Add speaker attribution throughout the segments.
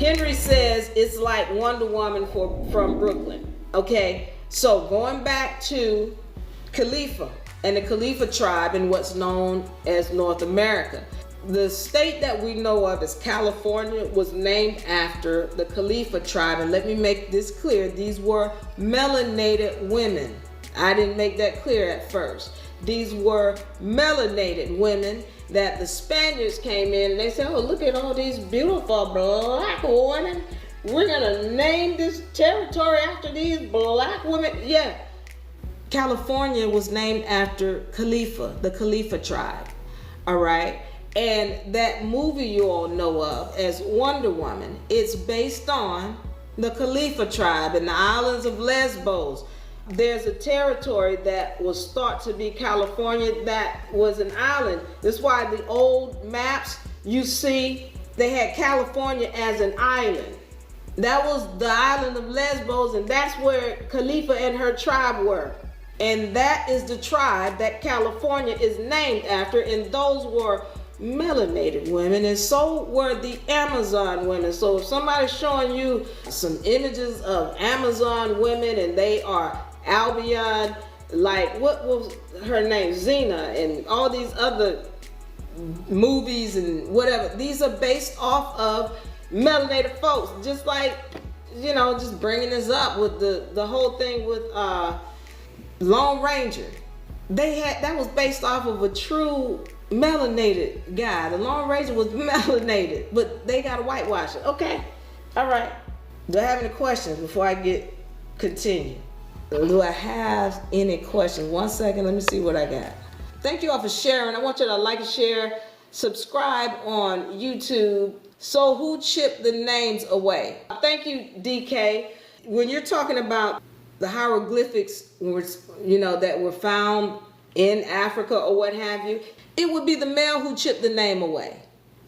Speaker 1: Henry says it's like Wonder Woman from Brooklyn. Okay, so going back to Khalifa and the Khalifa tribe in what's known as North America. The state that we know of as California was named after the Khalifa tribe. And let me make this clear, these were melanated women. I didn't make that clear at first. These were melanated women that the Spaniards came in and they said, oh, look at all these beautiful black women. We're gonna name this territory after these black women. Yeah, California was named after Khalifa, the Khalifa tribe, all right? And that movie you all know of as Wonder Woman, it's based on the Khalifa tribe in the islands of Lesbos. There's a territory that was thought to be California that was an island. That's why the old maps you see, they had California as an island. That was the island of Lesbos, and that's where Khalifa and her tribe were. And that is the tribe that California is named after, and those were melanated women, and so were the Amazon women. So if somebody's showing you some images of Amazon women and they are Albion, like what was her name, Xena, and all these other movies and whatever, these are based off of melanated folks. Just like, you know, just bringing this up with the whole thing with Lone Ranger. That was based off of a true melanated guy. The Lone Ranger was melanated, but they got to whitewash it. Okay, all right. Do I have any questions before I continue? Do I have any questions? 1 second, let me see what I got. Thank you all for sharing. I want you to like and share, subscribe on YouTube. So who chipped the names away? Thank you, DK. When you're talking about the hieroglyphics, you know, that were found in Africa or what have you, it would be the male who chipped the name away,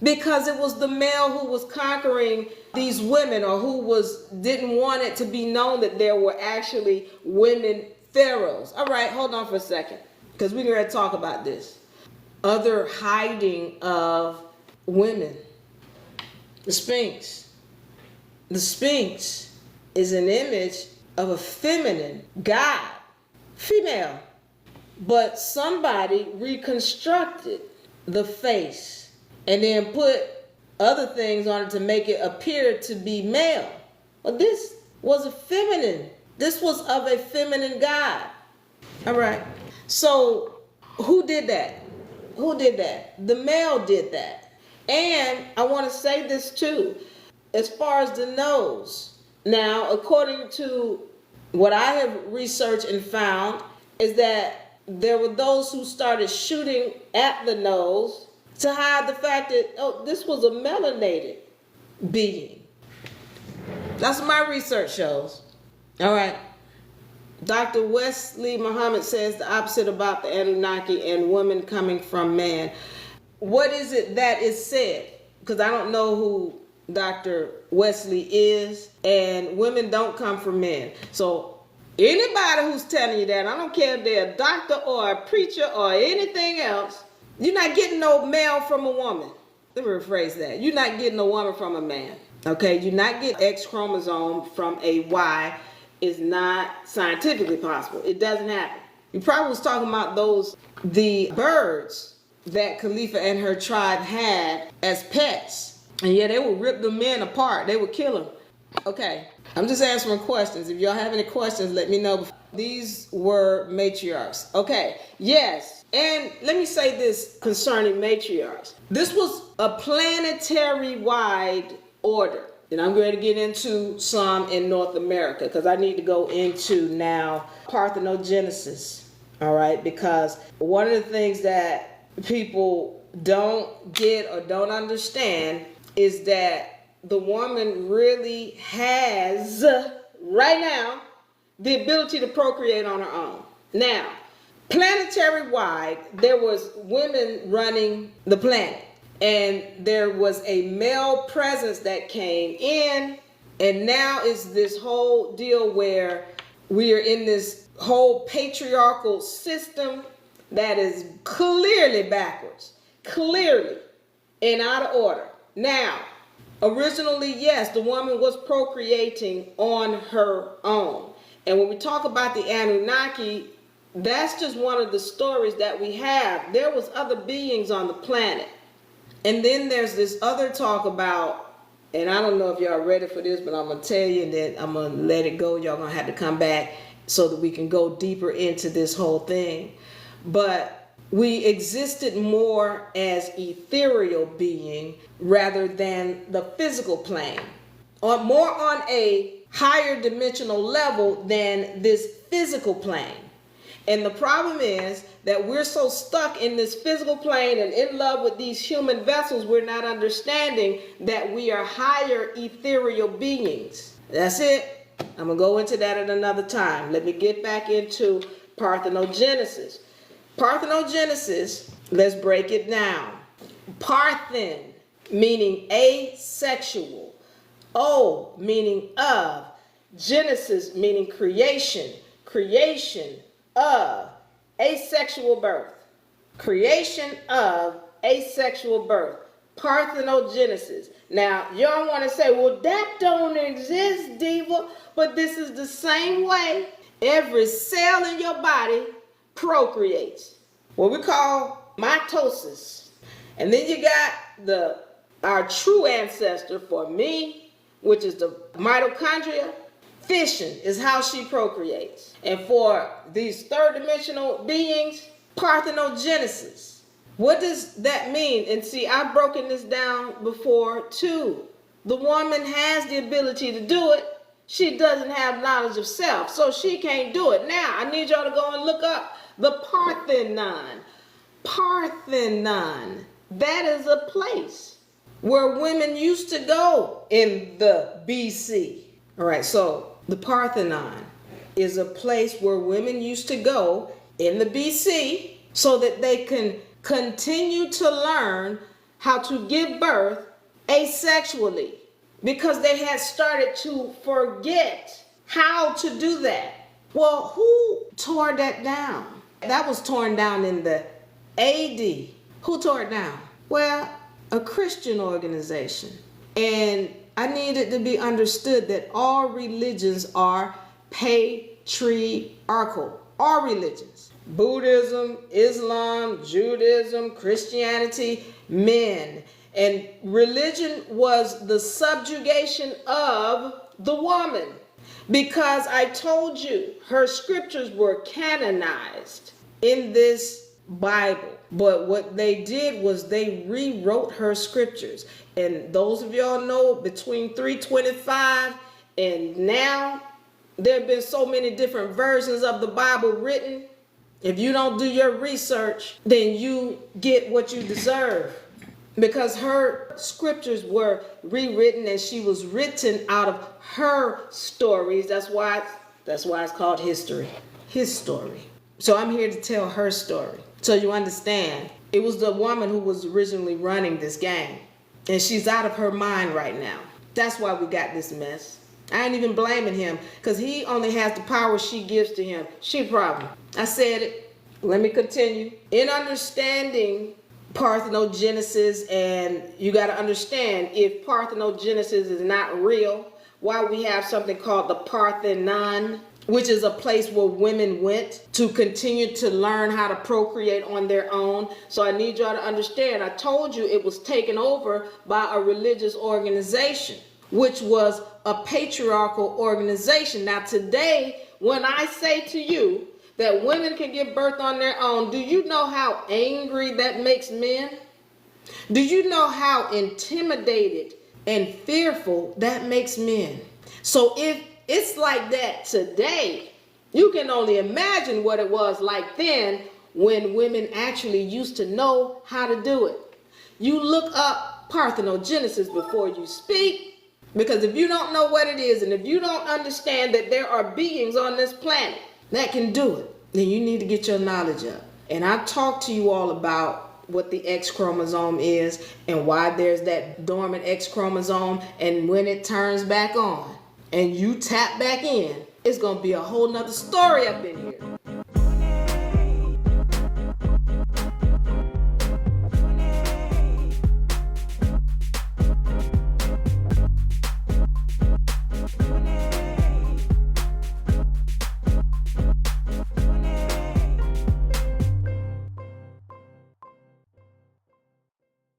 Speaker 1: because it was the male who was conquering these women, or who didn't want it to be known that there were actually women pharaohs. All right, hold on for a second, because we're going to talk about this. Other hiding of women. The Sphinx. The Sphinx is an image of a feminine god, female. But somebody reconstructed the face and then put other things on it to make it appear to be male. Well, this was a feminine. This was of a feminine god. All right. So who did that? Who did that? The male did that. And I want to say this too, as far as the nose. Now, according to what I have researched and found, is that there were those who started shooting at the nose to hide the fact that, oh, this was a melanated being. That's what my research shows. All right. Dr. Wesley Muhammad says the opposite about the Anunnaki and women coming from man. What is it that is said? Because I don't know who Dr. Wesley is, and women don't come from men. So anybody who's telling you that, I don't care if they're a doctor or a preacher or anything else, you're not getting no male from a woman. Let me rephrase that. You're not getting a woman from a man. Okay? You're not getting X chromosome from a Y. It's not scientifically possible. It doesn't happen. You probably was talking about the birds that Khalifa and her tribe had as pets. And yeah, they would rip the men apart. They would kill them. Okay, I'm just answering questions. If y'all have any questions, let me know. These were matriarchs. Okay, yes. And let me say this concerning matriarchs. This was a planetary-wide order. And I'm going to get into some in North America, because I need to go into now Parthenogenesis. All right, because one of the things that people don't get or don't understand is that the woman really has, right now, the ability to procreate on her own. Now, planetary-wide, there was women running the planet. And there was a male presence that came in. And now it's this whole deal where we are in this whole patriarchal system that is clearly backwards. Clearly and out of order. Now, Originally, yes, the woman was procreating on her own. And when we talk about the Anunnaki, that's just one of the stories that we have. There was other beings on the planet. And then there's this other talk about, and I don't know if y'all ready for this, but I'm going to tell you, and then I'm going to let it go. Y'all going to have to come back so that we can go deeper into this whole thing. But we existed more as ethereal being rather than the physical plane, or more on a higher dimensional level than this physical plane. And the problem is that we're so stuck in this physical plane and in love with these human vessels, we're not understanding that we are higher ethereal beings. That's it. I'm going to go into that at another time. Let me get back into Parthenogenesis. Parthenogenesis, let's break it down. Parthen, meaning asexual. O, meaning of. Genesis, meaning creation. Creation of asexual birth. Creation of asexual birth. Parthenogenesis. Now, y'all want to say, well, that don't exist, Diva. But this is the same way every cell in your body procreates. What we call mitosis. And then you got our true ancestor for me, which is the mitochondria. Fission is how she procreates. And for these third dimensional beings, parthenogenesis. What does that mean? And see, I've broken this down before too. The woman has the ability to do it. She doesn't have knowledge of self, so she can't do it. Now, I need y'all to go and look up the Parthenon. Parthenon. That is a place where women used to go in the BC. All right, so the Parthenon is a place where women used to go in the BC so that they can continue to learn how to give birth asexually, because they had started to forget how to do that. Well, who tore that down? That was torn down in the AD. Who tore it down? Well, a Christian organization. And I need it to be understood that all religions are patriarchal. All religions. Buddhism, Islam, Judaism, Christianity, men. And religion was the subjugation of the woman. Because I told you, her scriptures were canonized in this Bible. But what they did was they rewrote her scriptures. And those of y'all know, between 325 and now, there have been so many different versions of the Bible written. If you don't do your research, then you get what you deserve. Because her scriptures were rewritten and she was written out of her stories. That's why it's called history. His story. So I'm here to tell her story. So you understand, it was the woman who was originally running this game. And she's out of her mind right now. That's why we got this mess. I ain't even blaming him, because he only has the power she gives to him. She problem. I said it. Let me continue. In understanding Parthenogenesis, and you got to understand, if Parthenogenesis is not real, why we have something called the Parthenon, which is a place where women went to continue to learn how to procreate on their own. So I need y'all to understand, I told you it was taken over by a religious organization, which was a patriarchal organization. Now today, when I say to you that women can give birth on their own, do you know how angry that makes men? Do you know how intimidated and fearful that makes men? So if it's like that today, you can only imagine what it was like then, when women actually used to know how to do it. You look up Parthenogenesis before you speak, because if you don't know what it is, and if you don't understand that there are beings on this planet that can do it, then you need to get your knowledge up. And I talked to you all about what the X chromosome is and why there's that dormant X chromosome, and when it turns back on and you tap back in, it's going to be a whole nother story up in here.